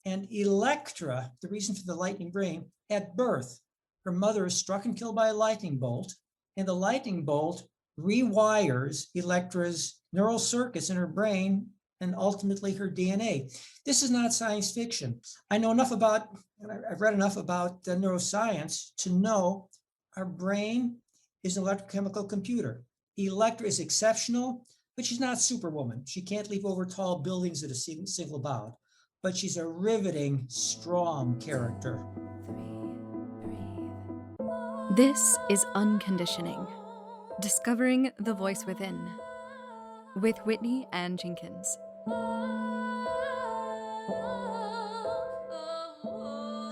And Electra, the reason for the lightning brain, at birth, her mother is struck and killed by a lightning bolt, and the lightning bolt rewires Electra's neural circuits in her brain and ultimately her DNA. This is not science fiction. I know enough about, I've read enough about neuroscience to know our brain is an electrochemical computer. Electra is exceptional, but she's not Superwoman. She can't leap over tall buildings at a single bound, but she's a riveting, strong character. This is Unconditioning, Discovering the Voice Within, with Whitney Ann Jenkins.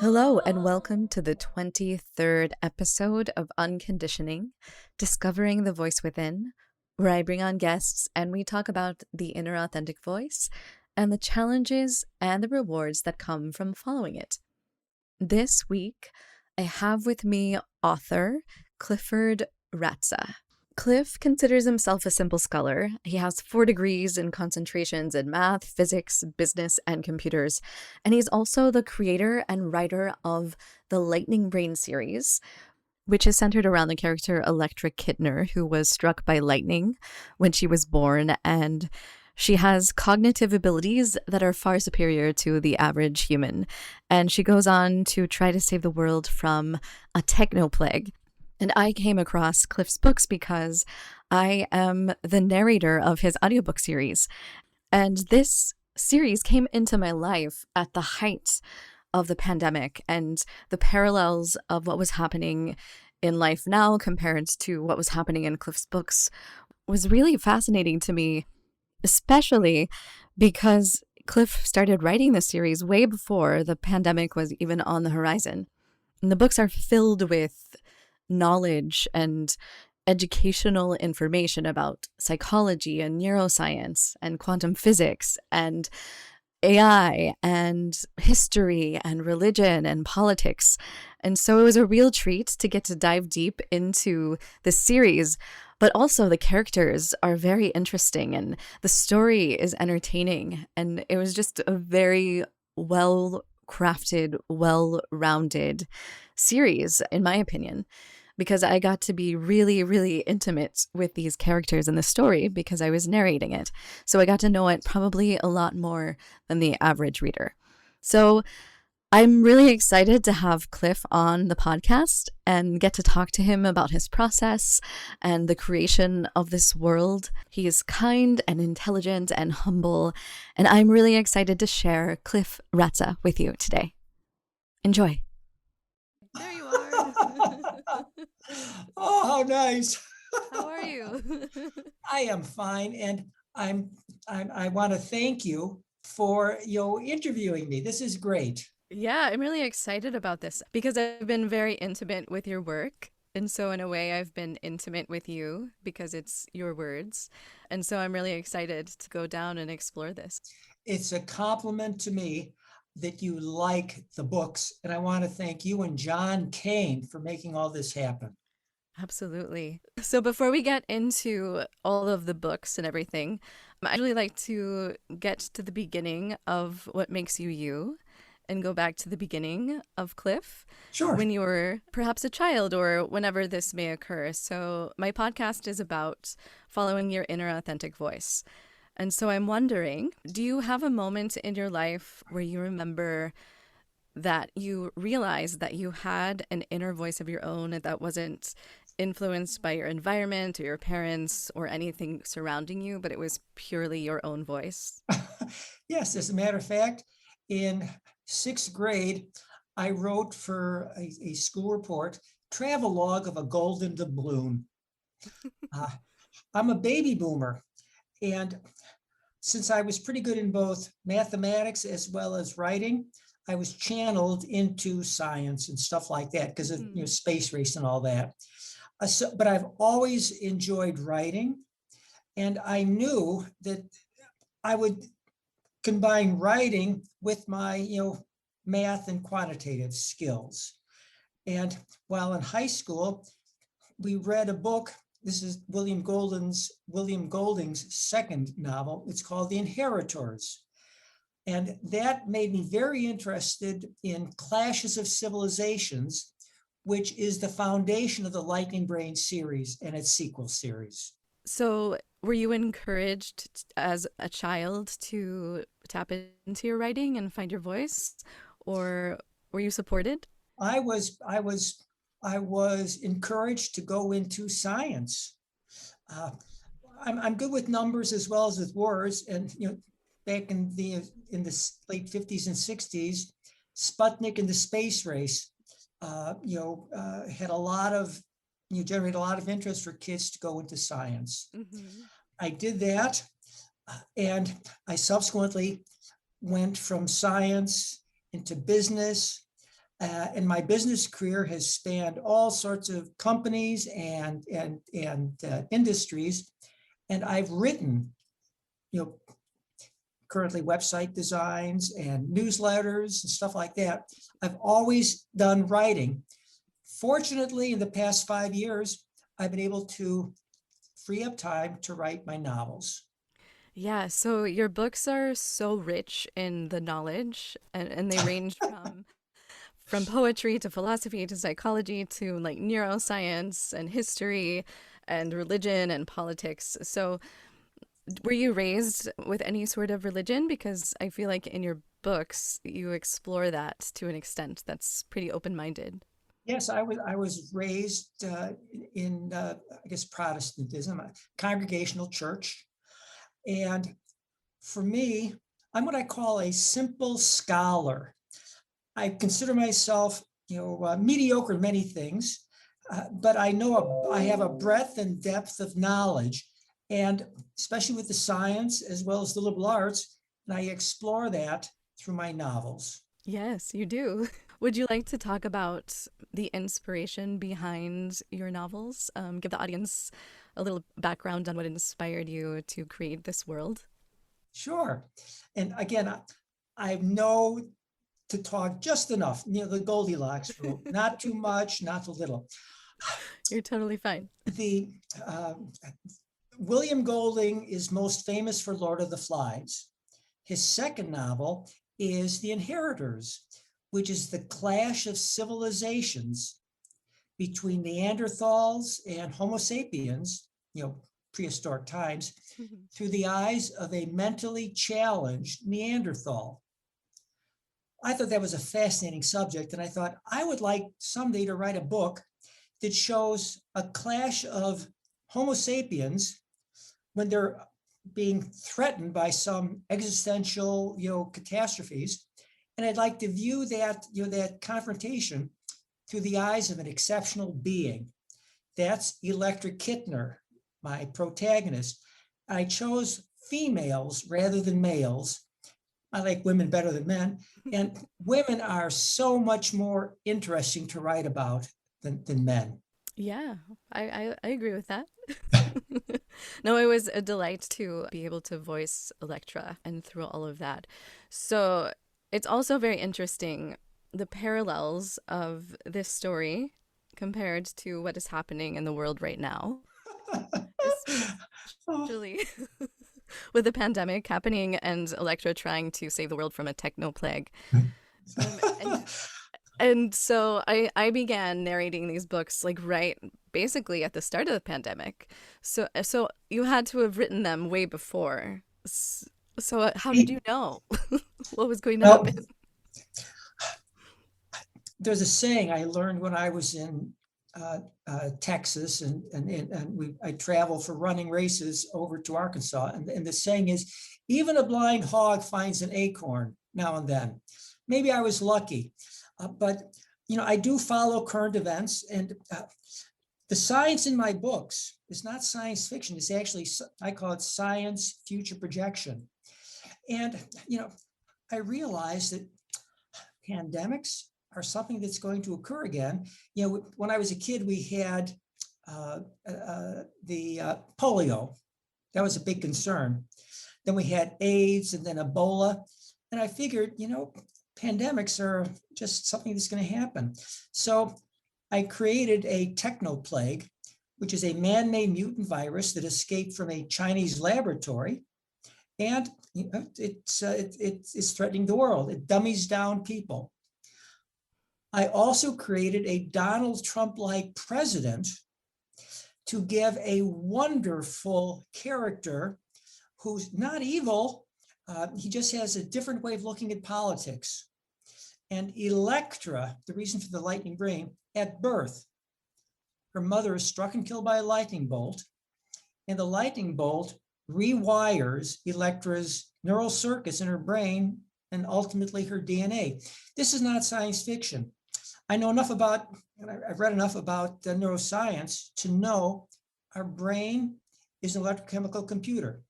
Hello, and welcome to the 23rd episode of Unconditioning, Discovering the Voice Within, where I bring on guests and we talk about the inner authentic voice and the challenges and the rewards that come from following it. This week, I have with me author Clifford Ratza. Cliff considers himself a simple scholar. He has 4 degrees in concentrations in math, physics, business, and computers. And he's also the creator and writer of the Lightning Brain series, which is centered around the character Electra Kittner, who was struck by lightning when she was born, and she has cognitive abilities that are far superior to the average human. And she goes on to try to save the world from a techno plague. And I came across Cliff's books because I am the narrator of his audiobook series. And this series came into my life at the height of the pandemic and the parallels of what was happening in life now compared to what was happening in Cliff's books was really fascinating to me, especially because Cliff started writing this series way before the pandemic was even on the horizon. And the books are filled with knowledge and educational information about psychology and neuroscience and quantum physics and AI and history and religion and politics. And so it was a real treat to get to dive deep into this series, but also the characters are very interesting and the story is entertaining. And it was just a very well-crafted, well-rounded series, in my opinion, because I got to be really, really intimate with these characters in the story because I was narrating it. So I got to know it probably a lot more than the average reader. So I'm really excited to have Cliff on the podcast and get to talk to him about his process and the creation of this world. He is kind and intelligent and humble, and I'm really excited to share Cliff Ratza with you today. Enjoy. There you are. Oh, how nice. How are you? I am fine, and I want to thank you for interviewing me. This is great. Yeah, I'm really excited about this because I've been very intimate with your work. And so, in a way, I've been intimate with you because it's your words. And so, I'm really excited to go down and explore this. It's a compliment to me that you like the books, and I want to thank you and John Kane for making all this happen. Absolutely. So, before we get into all of the books and everything, I'd really like to get to the beginning of what makes you you and go back to the beginning of Cliff. Sure. When you were perhaps a child or whenever this may occur. So my podcast is about following your inner authentic voice. And so I'm wondering, do you have a moment in your life where you remember that you realized that you had an inner voice of your own that wasn't influenced by your environment or your parents or anything surrounding you, but it was purely your own voice? Yes, as a matter of fact, in 6th grade, I wrote for a school report, travel log of a golden doubloon. I'm a baby boomer, and since I was pretty good in both mathematics as well as writing, I was channeled into science and stuff like that because of space race and all that. But I've always enjoyed writing, and I knew that I would combine writing with my math and quantitative skills. And while in high school, we read a book. This is William Golding's second novel. It's called The Inheritors. And that made me very interested in Clashes of Civilizations, which is the foundation of the Lightning Brain series and its sequel series. So, were you encouraged as a child to tap into your writing and find your voice, or were you supported? I was I was I was encouraged to go into science. Uh, I'm good with numbers as well as with words, and back in the late 50s and 60s, Sputnik and the space race, had a lot of generated a lot of interest for kids to go into science. Mm-hmm. I did that, and I subsequently went from science into business. And my business career has spanned all sorts of companies and industries. And I've written, you know, currently website designs and newsletters and stuff like that. I've always done writing. Fortunately, in the past 5 years, I've been able to free up time to write my novels. Yeah, so your books are so rich in the knowledge, and they range from poetry to philosophy to psychology to like neuroscience and history and religion and politics. So, were you raised with any sort of religion? Because I feel like in your books you explore that to an extent that's pretty open-minded. Yes, I was raised in I guess Protestantism, a congregational church, and for me, I'm what I call a simple scholar. I consider myself, mediocre in many things, but I have a breadth and depth of knowledge, and especially with the science as well as the liberal arts, and I explore that through my novels. Yes, you do. Would you like to talk about the inspiration behind your novels? Give the audience a little background on what inspired you to create this world. Sure, and again, I know to talk just enough, the Goldilocks rule, not too much, not too little. You're totally fine. The uh, William Golding is most famous for Lord of the Flies. His second novel is The Inheritors, which is the clash of civilizations between Neanderthals and Homo sapiens, prehistoric times, through the eyes of a mentally challenged Neanderthal. I thought that was a fascinating subject, and I thought I would like someday to write a book that shows a clash of Homo sapiens when they're being threatened by some existential, catastrophes. And I'd like to view that confrontation through the eyes of an exceptional being. That's Electra Kittner, my protagonist. I chose females rather than males. I like women better than men. And women are so much more interesting to write about than men. Yeah, I agree with that. No, it was a delight to be able to voice Electra and through all of that. So it's also very interesting the parallels of this story compared to what is happening in the world right now, especially with the pandemic happening and Electra trying to save the world from a techno plague. Um, and and so I began narrating these books like right basically at the start of the pandemic. So you had to have written them way before. So how did you know what was going to Well, happen? there's a saying I learned when I was in Texas, and I travel for running races over to Arkansas, and the saying is, even a blind hog finds an acorn now and then. Maybe I was lucky, but I do follow current events, and the science in my books is not science fiction. It's actually, I call it science future projection. And I realized that pandemics are something that's going to occur again. When I was a kid, we had the polio. That was a big concern. Then we had AIDS and then Ebola. And I figured, pandemics are just something that's going to happen. So I created a technoplague, which is a man-made mutant virus that escaped from a Chinese laboratory. And it's threatening the world. It dummies down people. I also created a Donald Trump-like president to give a wonderful character who's not evil. He just has a different way of looking at politics. And Electra, the reason for the lightning brain, at birth, her mother is struck and killed by a lightning bolt, and the lightning bolt rewires Electra's neural circuits in her brain and ultimately her DNA. This is not science fiction. I know enough about, and I've read enough about neuroscience to know our brain is an electrochemical computer.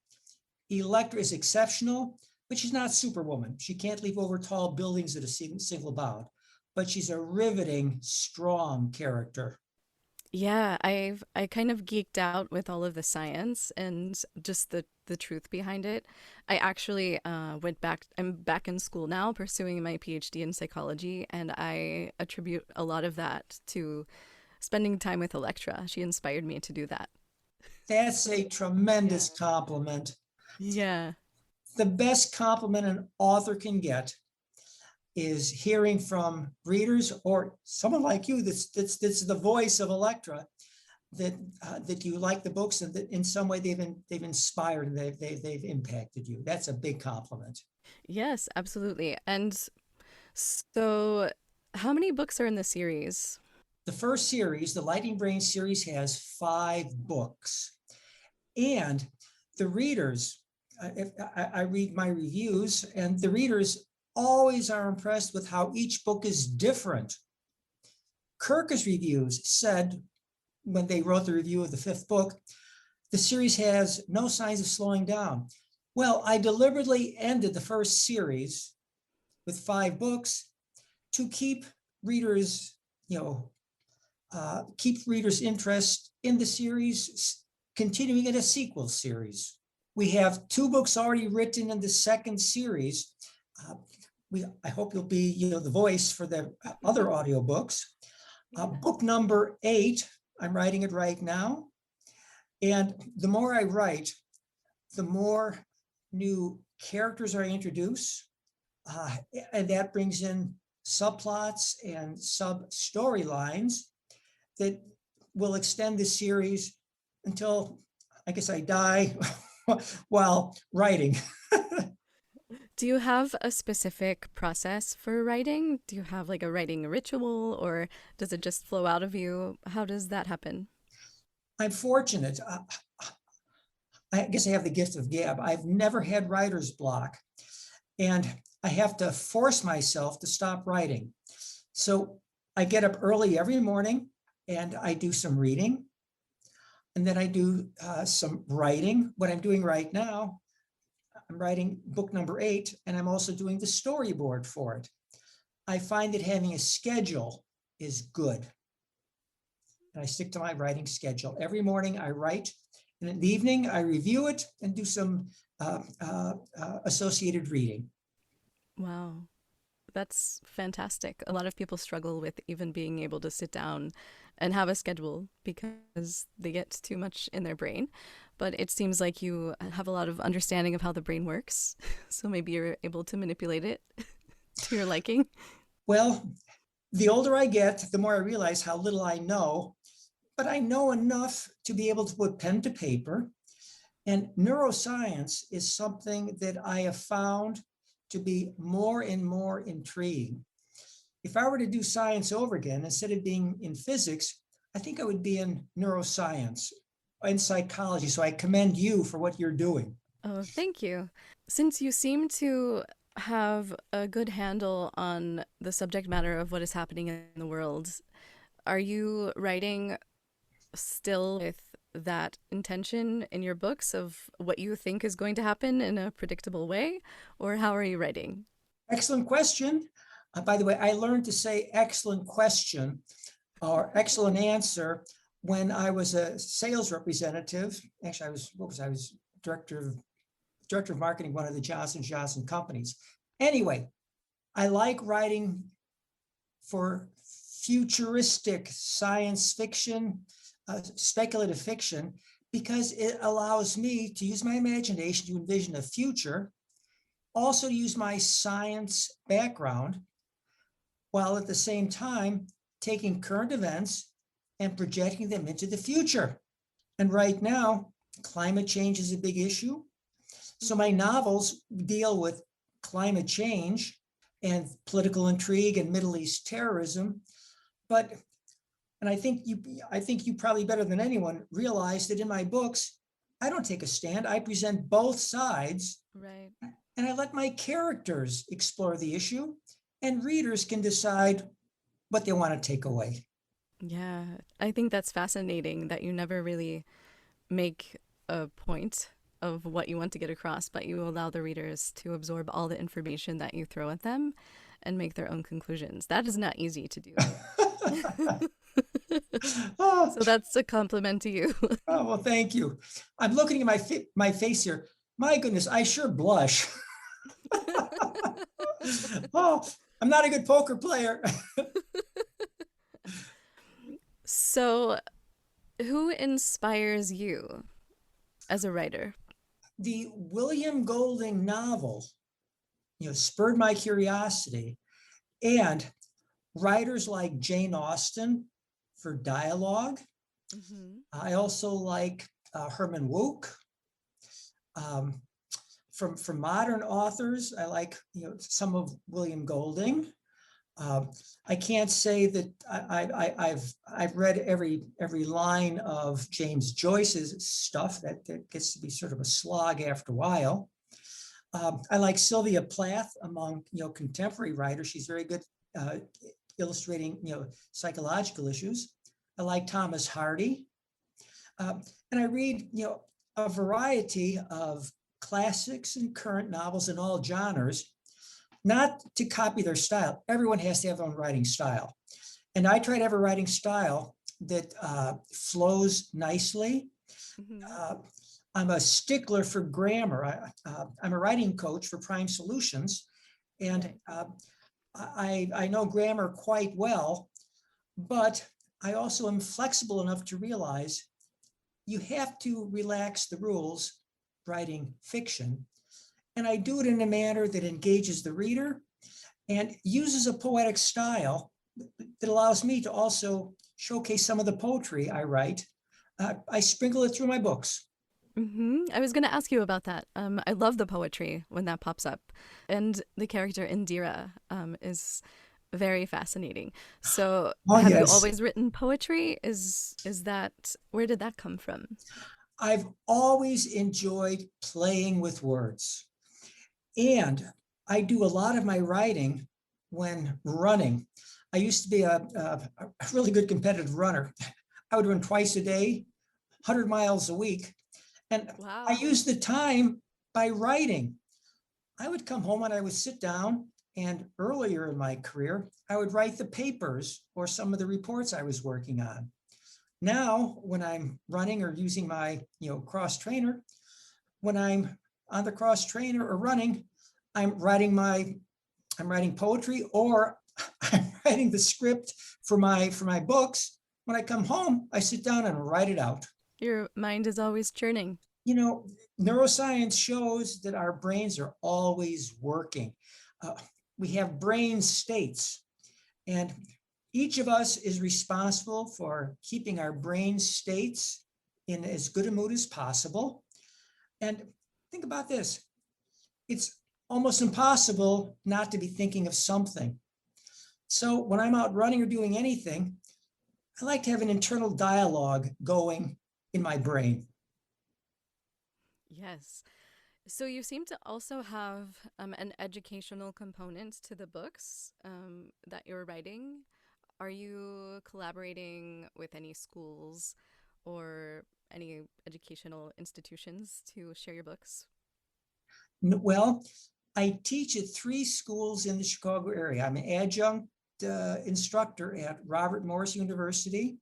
Electra is exceptional, but she's not Superwoman. She can't leap over tall buildings at a single bound, but she's a riveting, strong character. Yeah, I kind of geeked out with all of the science and just the truth behind it. I actually went back. I'm back in school now, pursuing my PhD in psychology, and I attribute a lot of that to spending time with Electra. She inspired me to do that. That's a tremendous compliment. Yeah. The best compliment an author can get is hearing from readers or someone like you that's the voice of Electra, that you like the books and that in some way they've inspired and they've impacted you. That's a big compliment. Yes, absolutely. And so, how many books are in the series? The first series, the Lightning Brain series, has 5 books. And the readers, I read my reviews, and the readers always are impressed with how each book is different. Kirkus Reviews said, when they wrote the review of the 5th book, the series has no signs of slowing down. Well, I deliberately ended the first series with 5 books to keep readers, keep readers' interest in the series, continuing in a sequel series. We have 2 books already written in the second series. I hope you'll be, the voice for the other audiobooks. Book number 8, I'm writing it right now. And the more I write, the more new characters I introduce. And that brings in subplots and sub-storylines that will extend the series until, I guess, I die while writing. Do you have a specific process for writing? Do you have like a writing ritual, or does it just flow out of you? How does that happen? I'm fortunate. I guess I have the gift of gab. I've never had writer's block, and I have to force myself to stop writing. So I get up early every morning and I do some reading, and then I do some writing. What I'm doing right now, I'm writing book number 8, and I'm also doing the storyboard for it. I find that having a schedule is good. And I stick to my writing schedule. Every morning I write, and in the evening I review it and do some associated reading. Wow. That's fantastic. A lot of people struggle with even being able to sit down and have a schedule because they get too much in their brain. But it seems like you have a lot of understanding of how the brain works. So maybe you're able to manipulate it to your liking. Well, the older I get, the more I realize how little I know, but I know enough to be able to put pen to paper. And neuroscience is something that I have found to be more and more intriguing. If I were to do science over again, instead of being in physics, I think I would be in neuroscience and psychology. So I commend you for what you're doing. Oh, thank you. Since you seem to have a good handle on the subject matter of what is happening in the world, are you writing still with that intention in your books of what you think is going to happen in a predictable way? Or how are you writing? Excellent question. By the way, I learned to say excellent question or excellent answer when I was a sales representative. Actually, I was director of marketing, one of the Johnson Johnson companies. Anyway, I like writing for futuristic science fiction, speculative fiction, because it allows me to use my imagination to envision a future, also to use my science background, while at the same time taking current events and projecting them into the future. And right now, climate change is a big issue. So my novels deal with climate change and political intrigue and Middle East terrorism. But, and I think you probably better than anyone realize that in my books, I don't take a stand. I present both sides. Right. And I let my characters explore the issue, and readers can decide what they want to take away. Yeah. I think that's fascinating that you never really make a point of what you want to get across, but you allow the readers to absorb all the information that you throw at them and make their own conclusions. That is not easy to do. Oh, So that's a compliment to you. oh, well, thank you. I'm looking at my face here. My goodness, I sure blush. Oh, I'm not a good poker player. So, who inspires you as a writer? The William Golding novel, spurred my curiosity, and writers like Jane Austen for dialogue. Mm-hmm. I also like Herman Wouk. Um, from modern authors, I like some of William Golding. I can't say that I've read every line of James Joyce's stuff. That gets to be sort of a slog after a while. I like Sylvia Plath among contemporary writers. She's very good illustrating psychological issues. I like Thomas Hardy, and I read a variety of classics and current novels in all genres, not to copy their style. Everyone has to have their own writing style. And I try to have a writing style that flows nicely. Mm-hmm. I'm a stickler for grammar. I'm a writing coach for Prime Solutions, and I know grammar quite well, but I also am flexible enough to realize you have to relax the rules writing fiction. And I do it in a manner that engages the reader and uses a poetic style that allows me to also showcase some of the poetry I write. I sprinkle it through my books. Mm-hmm. I was going to ask you about that. I love the poetry when that pops up. And the character Indira is very fascinating. So, Oh, have you yes. always written poetry? Is that, where did that come from? I've always enjoyed playing with words. And I do a lot of my writing when running. I used to be a really good competitive runner. I would run twice a day, 100 miles a week. And I Wow. used the time by writing. I would come home and I would sit down, and earlier in my career, I would write the papers or some of the reports I was working on. Now, when I'm running or using my cross trainer, when I'm on the cross trainer or running, I'm writing poetry, or I'm writing the script for my books. When I come home, I sit down and write it out. Your mind is always churning. You know, neuroscience shows that our brains are always working. Uh, we have brain states, and each of us is responsible for keeping our brain states in as good a mood as possible. And think about this. It's almost impossible not to be thinking of something. So when I'm out running or doing anything, I like to have an internal dialogue going in my brain. Yes. So you seem to also have an educational component to the books that you're writing. Are you collaborating with any schools or any educational institutions to share your books? Well, I teach at 3 schools in the Chicago area. I'm an adjunct instructor at Robert Morris University,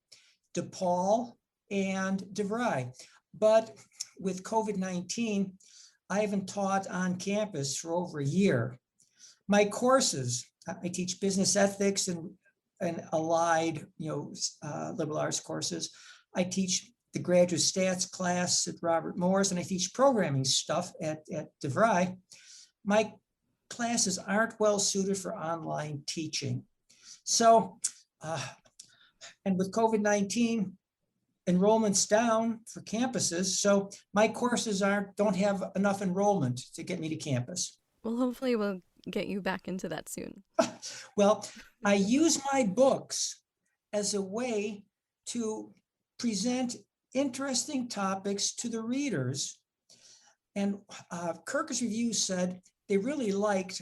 DePaul, and DeVry. But with COVID-19, I haven't taught on campus for over a year. My courses, I teach business ethics and allied, liberal arts courses. I teach the graduate stats class at Robert Morris, and I teach programming stuff at DeVry. My classes aren't well suited for online teaching. So, and with COVID-19, enrollment's down for campuses. So my courses don't have enough enrollment to get me to campus. Well, hopefully we'll get you back into that soon. Well, I use my books as a way to present interesting topics to the readers. And Kirkus Review said they really liked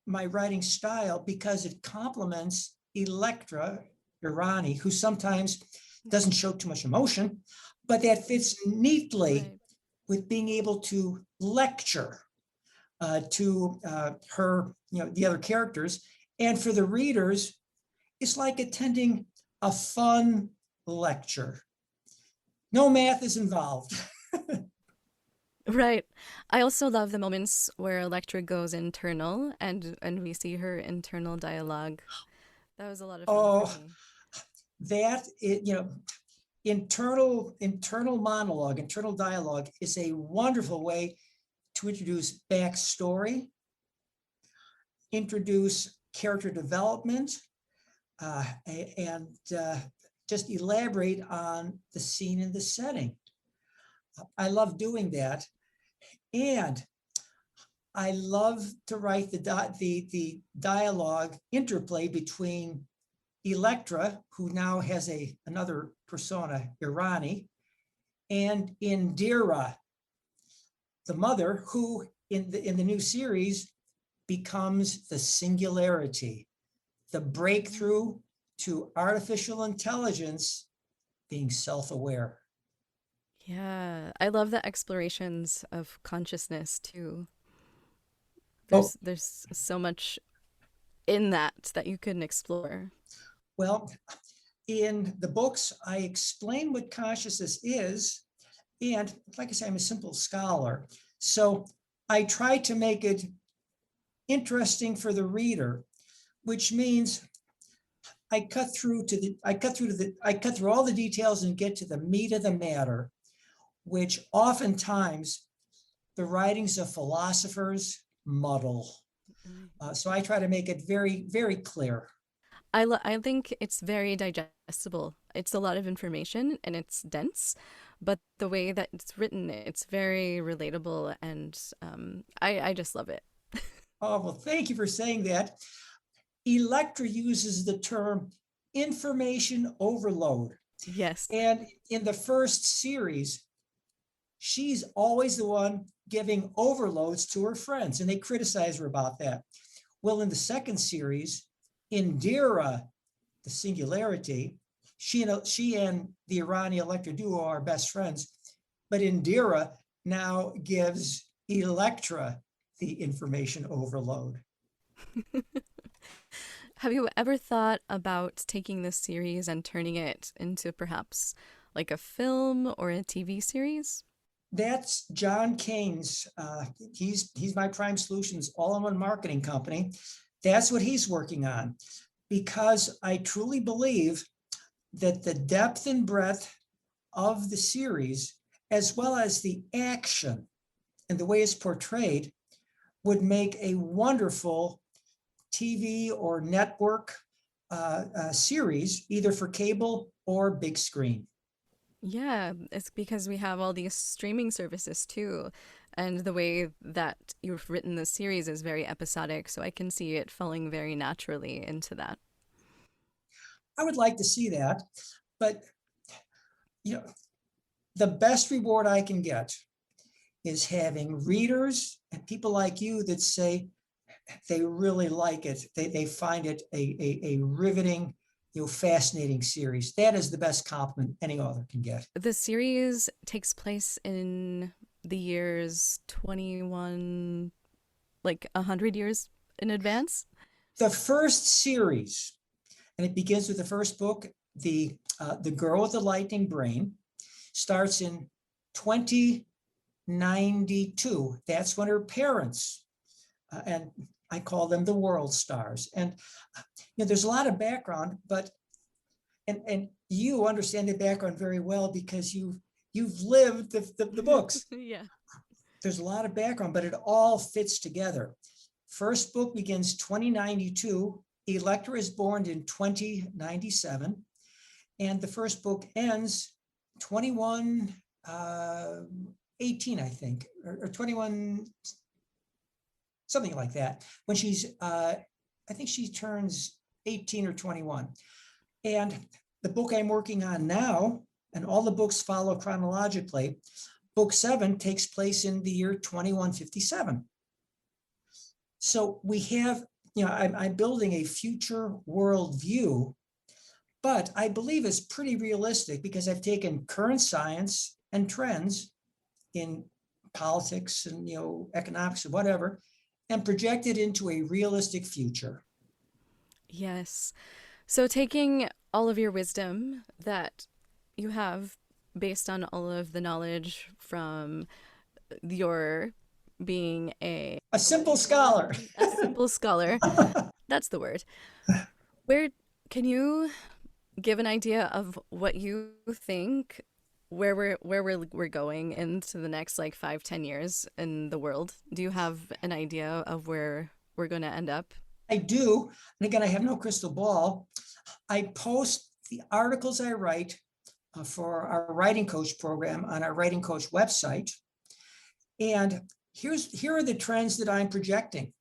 my writing style because it complements Electra Irani, who sometimes doesn't show too much emotion, but that fits neatly with being able to lecture to her, the other characters. And for the readers, it's like attending a fun lecture. No math is involved. Right. I also love the moments where Electra goes internal and we see her internal dialogue. That was a lot of fun for me. That internal monologue, internal dialogue is a wonderful way to introduce backstory, introduce character development, and just elaborate on the scene and the setting. I love doing that. And I love to write the dialogue interplay between Electra, who now has another persona, Irani, and Indira, the mother, who in the new series becomes the singularity, the breakthrough to artificial intelligence being self-aware. Yeah, I love the explorations of consciousness too. Oh, There's so much in that you can explore. well, in the books, I explain what consciousness is. And like I say, I'm a simple scholar. So I try to make it interesting for the reader, which means I cut through all the details and get to the meat of the matter, which oftentimes the writings of philosophers muddle. So I try to make it very, very clear. I think it's very digestible. It's a lot of information and it's dense, but the way that it's written, it's very relatable, and I just love it. Oh, well, thank you for saying that. Electra uses the term information overload. Yes. And in the first series, she's always the one giving overloads to her friends, and they criticize her about that. Well, in the second series, Indira, the singularity, she and the Irani Electra duo are best friends, but Indira now gives Electra the information overload. Have you ever thought about taking this series and turning it into perhaps like a film or a TV series? That's John Kane's. He's my Prime Solutions all-in-one marketing company. That's what he's working on, because I truly believe that the depth and breadth of the series, as well as the action and the way it's portrayed, would make a wonderful TV or network series, either for cable or big screen. Yeah, it's because we have all these streaming services too. And the way that you've written the series is very episodic, so I can see it falling very naturally into that. I would like to see that, but the best reward I can get is having readers and people like you that say they really like it. They find it a riveting, fascinating series. That is the best compliment any author can get. The series takes place in the years 21, like 100 years in advance. The first series, and it begins with the first book, the Girl with the Lightning Brain, starts in 2092. That's when her parents, and I call them the world stars. And there's a lot of background, and you understand the background very well because you've lived the books. Yeah. There's a lot of background, but it all fits together. First book begins 2092. Electra is born in 2097. And the first book ends 21, 18, I think, or 21, something like that. When I think she turns 18 or 21. And the book I'm working on now, and all the books follow chronologically, book 7 takes place in the year 2157. So we have, I'm building a future worldview, but I believe it's pretty realistic because I've taken current science and trends in politics and economics or whatever, and projected into a realistic future. Yes. So taking all of your wisdom that you have based on all of the knowledge from your being A simple scholar. a simple scholar, that's the word. Where can you give an idea of what you think where we're going into the next like 5-10 years in the world? Do you have an idea of where we're going to end up? I do. And again, I have no crystal ball. I post the articles I write for our writing coach program on our writing coach website. And here are the trends that I'm projecting.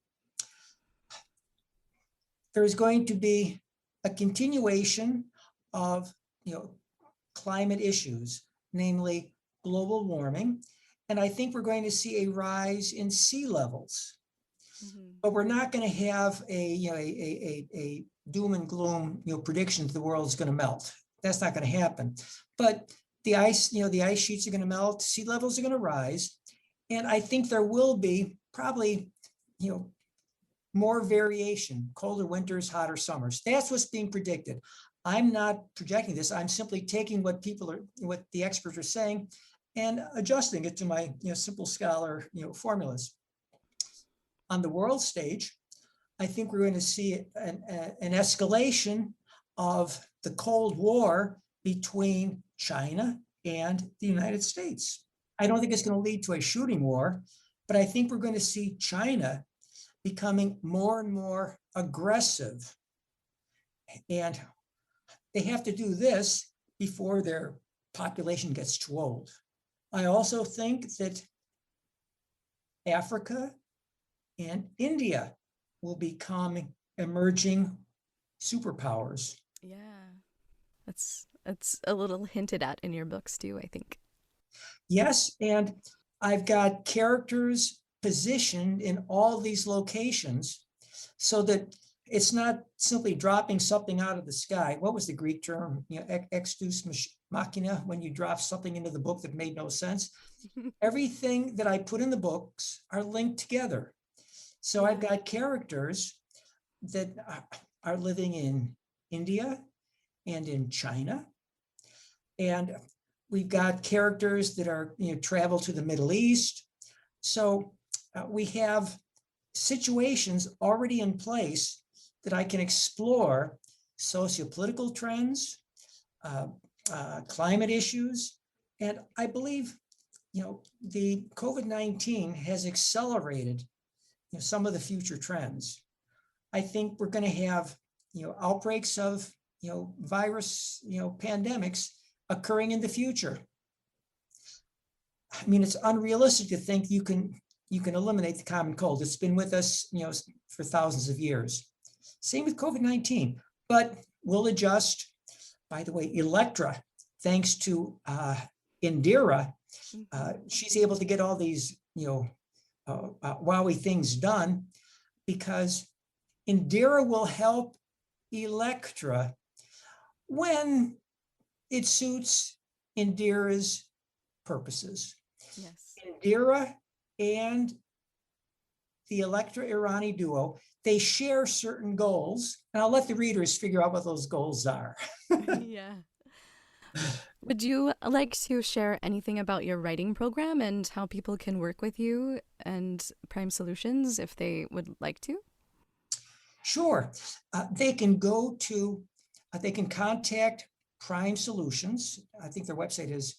There's going to be a continuation of climate issues, namely global warming. And I think we're going to see a rise in sea levels. Mm-hmm. But we're not going to have a doom and gloom prediction that the world is going to melt. That's not going to happen. But the ice sheets are going to melt, sea levels are going to rise. And I think there will be probably, more variation, colder winters, hotter summers. That's what's being predicted. I'm not projecting this. I'm simply taking what the experts are saying and adjusting it to my simple scholar formulas. On the world stage, I think we're going to see an escalation of the Cold War between China and the United States. I don't think it's going to lead to a shooting war, but I think we're going to see China becoming more and more aggressive. And they have to do this before their population gets too old. I also think that Africa and India will become emerging superpowers. Yeah, that's a little hinted at in your books too, I think. Yes, and I've got characters positioned in all these locations so that it's not simply dropping something out of the sky. What was the Greek term? Ex deus machina, when you drop something into the book that made no sense. Everything that I put in the books are linked together. So I've got characters that are living in India and in China. And we've got characters that are travel to the Middle East. So we have situations already in place that I can explore sociopolitical trends, climate issues. And I believe, the COVID-19 has accelerated some of the future trends. I think we're going to have, outbreaks of, virus, pandemics occurring in the future. I mean, it's unrealistic to think you can eliminate the common cold. It's been with us, for thousands of years. Same with COVID-19, but we'll adjust. By the way, Electra, thanks to Indira, she's able to get all these, wowie things done because Indira will help Electra when it suits Indira's purposes. Yes. Indira and the Electra Irani duo, they share certain goals, and I'll let the readers figure out what those goals are. Yeah. Would you like to share anything about your writing program and how people can work with you and Prime Solutions if they would like to? Sure. They can contact Prime Solutions. I think their website is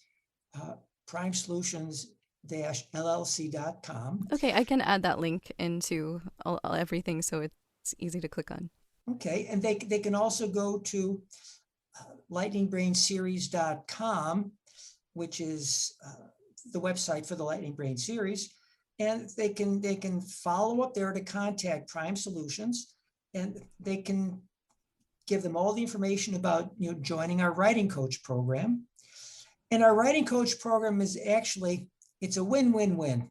primesolutions-llc.com. Okay, I can add that link into everything so it's easy to click on. Okay, and they can also go to lightningbrainseries.com, which is the website for the Lightning Brain series, and they can follow up there to contact Prime Solutions, and they can give them all the information about joining our writing coach program. And our writing coach program is actually, it's a win-win-win.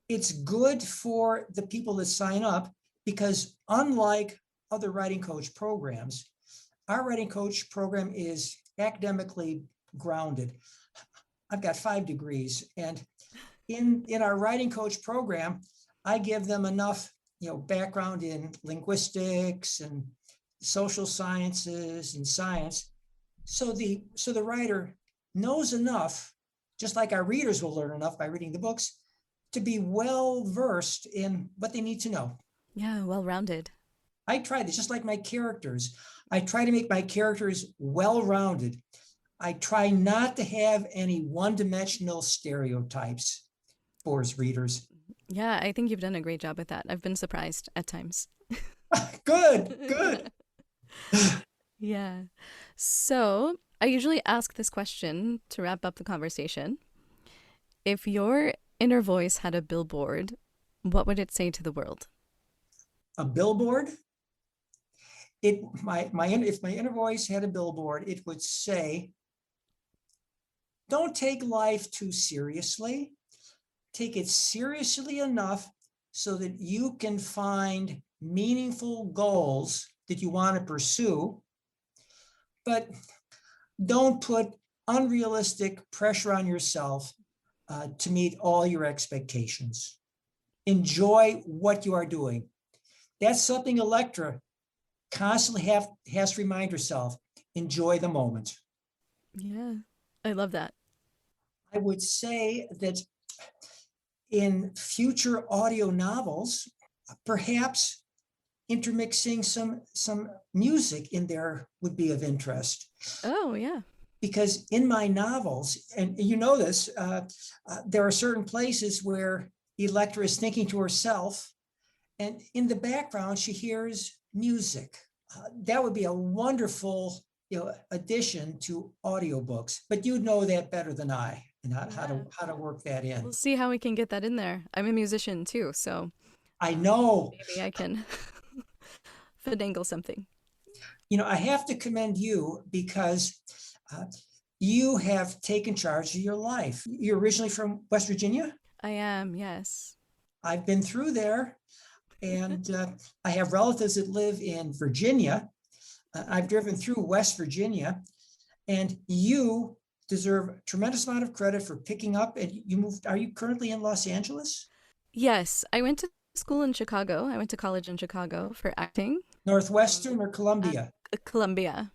It's good for the people that sign up because unlike other writing coach programs, our writing coach program is academically grounded. I've got 5 degrees, and in our writing coach program, I give them enough, background in linguistics and social sciences and science, so the writer knows enough, just like our readers will learn enough by reading the books, to be well versed in what they need to know. Yeah, well-rounded. I try this, just like my characters. I try to make my characters well-rounded. I try not to have any one-dimensional stereotypes for his readers. Yeah, I think you've done a great job with that. I've been surprised at times. Good. Yeah. So I usually ask this question to wrap up the conversation. If your inner voice had a billboard, what would it say to the world? A billboard? If my inner voice had a billboard, it would say, don't take life too seriously. Take it seriously enough so that you can find meaningful goals that you want to pursue, but don't put unrealistic pressure on yourself to meet all your expectations. Enjoy what you are doing. That's something Electra constantly has to remind herself. Enjoy the moment. Yeah, I love that. I would say that in future audio novels, perhaps intermixing some music in there would be of interest. Oh, yeah. Because in my novels, and you know this, there are certain places where Electra is thinking to herself, and in the background, she hears music. That would be a wonderful addition to audiobooks, but you know that better than I, and how to work that in. We'll see how we can get that in there. I'm a musician too, so I know. maybe I can finagle something. I have to commend you because you have taken charge of your life. You're originally from West Virginia? I am, yes. I've been through there, and I have relatives that live in Virginia. I've driven through West Virginia, and you deserve a tremendous amount of credit for picking up, and you moved. Are you currently in Los Angeles? Yes, I went to school in Chicago. I went to college in Chicago for acting. Northwestern or Columbia? Columbia.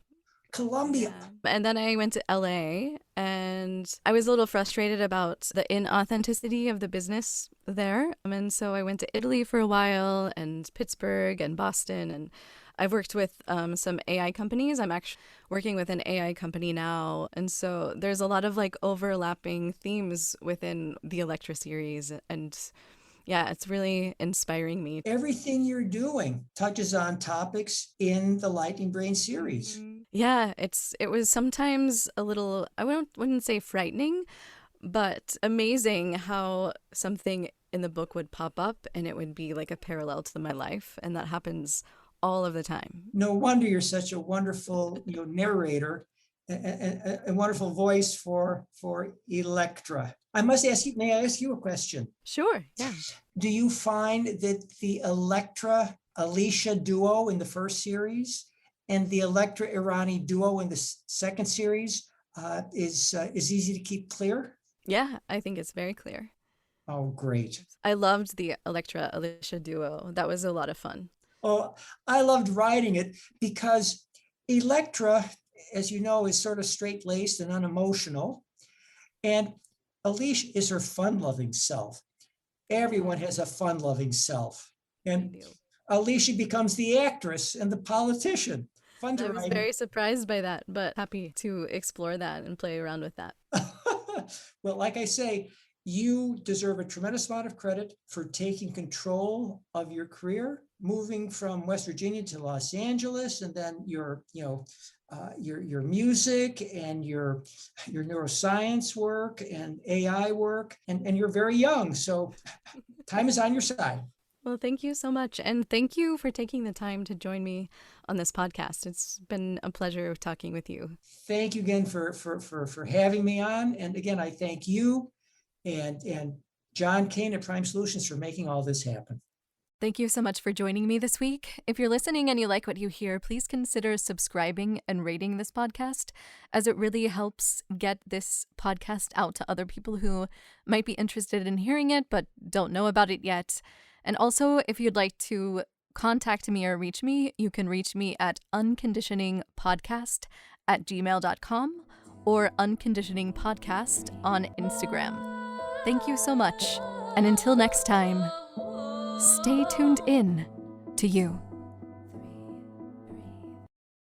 Columbia. Yeah. And then I went to LA, and I was a little frustrated about the inauthenticity of the business there. And so I went to Italy for a while, and Pittsburgh and Boston, and I've worked with some AI companies. I'm actually working with an AI company now. And so there's a lot of like overlapping themes within the Electra series. And yeah, it's really inspiring me. Everything you're doing touches on topics in the Lightning Brain series. Yeah, it was sometimes a little, I wouldn't say frightening, but amazing how something in the book would pop up and it would be like a parallel to my life. And that happens all of the time. No wonder you're such a wonderful narrator, a wonderful voice for Electra. May I ask you a question? Sure, yeah. Do you find that the Electra Alicia duo in the first series and the Electra Irani duo in the second series is easy to keep clear? Yeah, I think it's very clear. Oh, great. I loved the Electra Alicia duo. That was a lot of fun. Oh, I loved writing it because Electra, as you know, is sort of straight-laced and unemotional. And Alicia is her fun-loving self. Everyone has a fun-loving self. And Alicia becomes the actress and the politician. Fun to I was write. very surprised by that, but happy to explore that and play around with that. Well, like I say, you deserve a tremendous amount of credit for taking control of your career, moving from West Virginia to Los Angeles, and then your music and your neuroscience work and AI work, and you're very young, so time is on your side. Well, thank you so much. And thank you for taking the time to join me on this podcast. It's been a pleasure talking with you. Thank you again for having me on. And again, I thank you and John Kane at Prime Solutions for making all this happen. Thank you so much for joining me this week. If you're listening and you like what you hear, please consider subscribing and rating this podcast, as it really helps get this podcast out to other people who might be interested in hearing it but don't know about it yet. And also, if you'd like to contact me or reach me, you can reach me at unconditioningpodcast@gmail.com or unconditioningpodcast on Instagram. Thank you so much. And until next time, stay tuned in to you.